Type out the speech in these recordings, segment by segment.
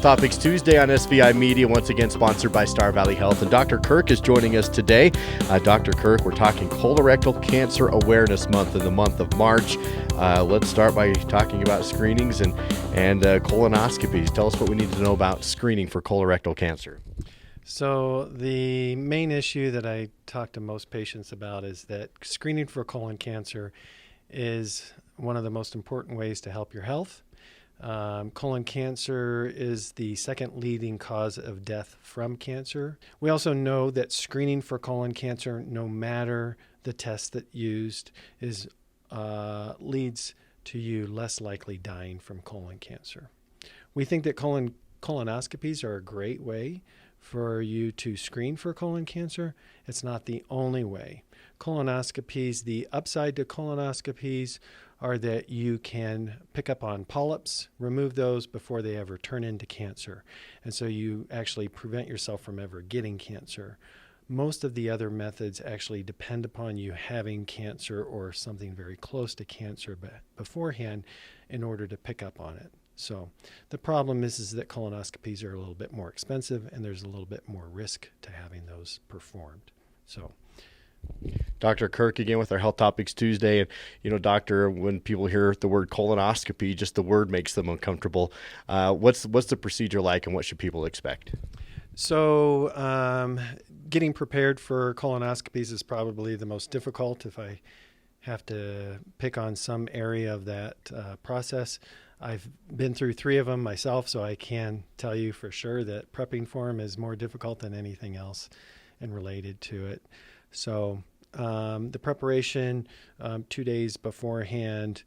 Topics Tuesday on SVI Media, once again sponsored by Star Valley Health. And Dr. Kirk is joining us today. Dr. Kirk, we're talking Colorectal Cancer Awareness Month in the month of March. Let's start by talking about screenings and colonoscopies. Tell us what we need to know about screening for colorectal cancer. So the main issue that I talk to most patients about is that screening for colon cancer is one of the most important ways to help your health. Colon cancer is the second leading cause of death from cancer. We also know that screening for colon cancer, no matter the test that used, leads to you less likely dying from colon cancer. We think that colonoscopies are a great way for you to screen for colon cancer. It's not the only way. Colonoscopies, the upside to colonoscopies are that you can pick up on polyps, remove those before they ever turn into cancer. And so you actually prevent yourself from ever getting cancer. Most of the other methods actually depend upon you having cancer or something very close to cancer beforehand in order to pick up on it. So the problem is that colonoscopies are a little bit more expensive and there's a little bit more risk to having those performed. So Dr. Kirk again with our Health Topics Tuesday. And, doctor, when people hear the word colonoscopy, just the word makes them uncomfortable. What's the procedure like and what should people expect? So getting prepared for colonoscopies is probably the most difficult if I have to pick on some area of that process. I've been through 3 of them myself, so I can tell you for sure that prepping for them is more difficult than anything else and related to it. So the preparation, 2 days beforehand,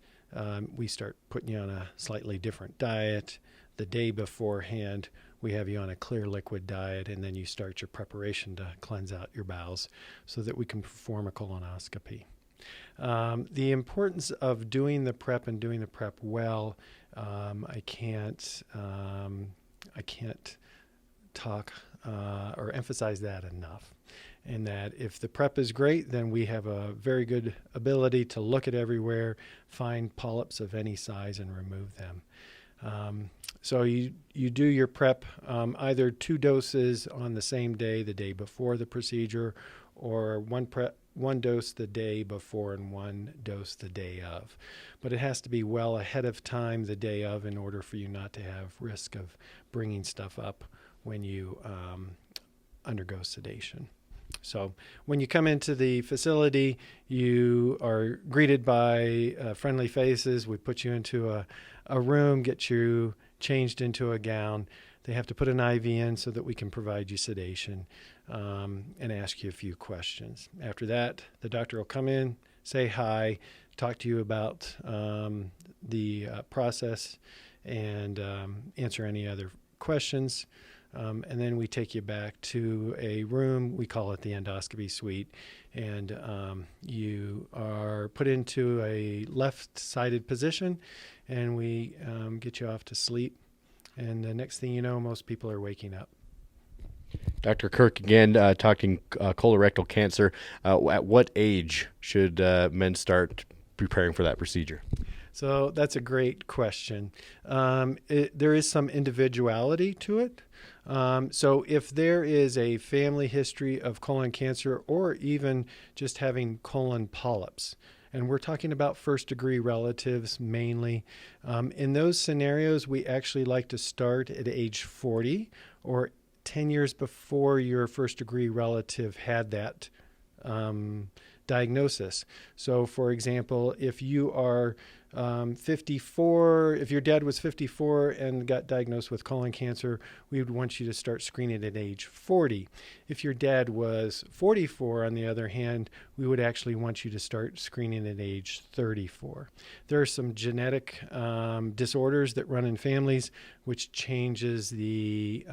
we start putting you on a slightly different diet. The day beforehand, we have you on a clear liquid diet, and then you start your preparation to cleanse out your bowels so that we can perform a colonoscopy. The importance of doing the prep and doing the prep well, I can't talk or emphasize that enough. And that if the prep is great, then we have a very good ability to look at everywhere, find polyps of any size, and remove them. So you do your prep either 2 doses on the same day, the day before the procedure, or one dose the day before and 1 dose the day of. But it has to be well ahead of time the day of in order for you not to have risk of bringing stuff up when you undergo sedation. So when you come into the facility, you are greeted by friendly faces. We put you into a room, get you changed into a gown. They have to put an IV in so that we can provide you sedation and ask you a few questions. After that, the doctor will come in, say hi, talk to you about the process, and answer any other questions. And then we take you back to a room, we call it the endoscopy suite, and you are put into a left-sided position, and we get you off to sleep. And the next thing you know, most people are waking up. Dr. Kirk again, talking colorectal cancer. At what age should men start preparing for that procedure? So that's a great question. There is some individuality to it. So if there is a family history of colon cancer or even just having colon polyps, and we're talking about first-degree relatives mainly, in those scenarios, we actually like to start at age 40 or 10 years before your first-degree relative had that diagnosis. So, for example, if you are 54, if your dad was 54 and got diagnosed with colon cancer, we would want you to start screening at age 40. If your dad was 44, on the other hand, we would actually want you to start screening at age 34. There are some genetic disorders that run in families, which changes the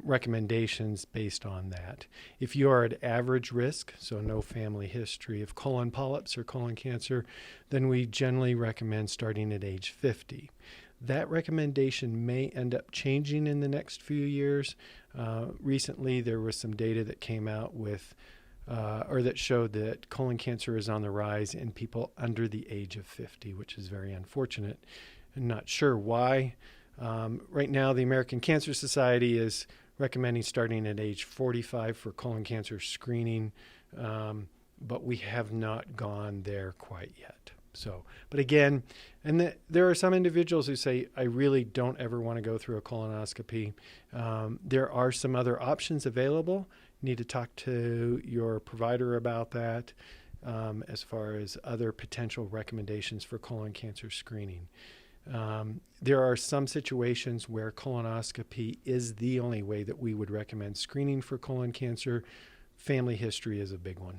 recommendations based on that. If you are at average risk, so no family history of colon polyps or colon cancer, then we generally recommend starting at age 50. That recommendation may end up changing in the next few years. Recently, there was some data that came out with or that showed that colon cancer is on the rise in people under the age of 50, which is very unfortunate. I'm not sure why. Right now, the American Cancer Society is recommending starting at age 45 for colon cancer screening, but we have not gone there quite yet. So, but again, there are some individuals who say, I really don't ever want to go through a colonoscopy. There are some other options available. You need to talk to your provider about that as far as other potential recommendations for colon cancer screening. There are some situations where colonoscopy is the only way that we would recommend screening for colon cancer. Family history is a big one.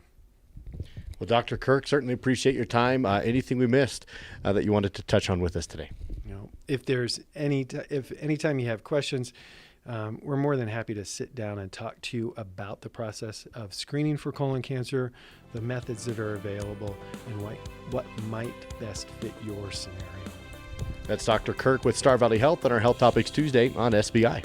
Well, Dr. Kirk, certainly appreciate your time. Anything we missed that you wanted to touch on with us today? If there's anytime you have questions, we're more than happy to sit down and talk to you about the process of screening for colon cancer, the methods that are available, and what might best fit your scenario. That's Dr. Kirk with Star Valley Health on our Health Topics Tuesday on SBI.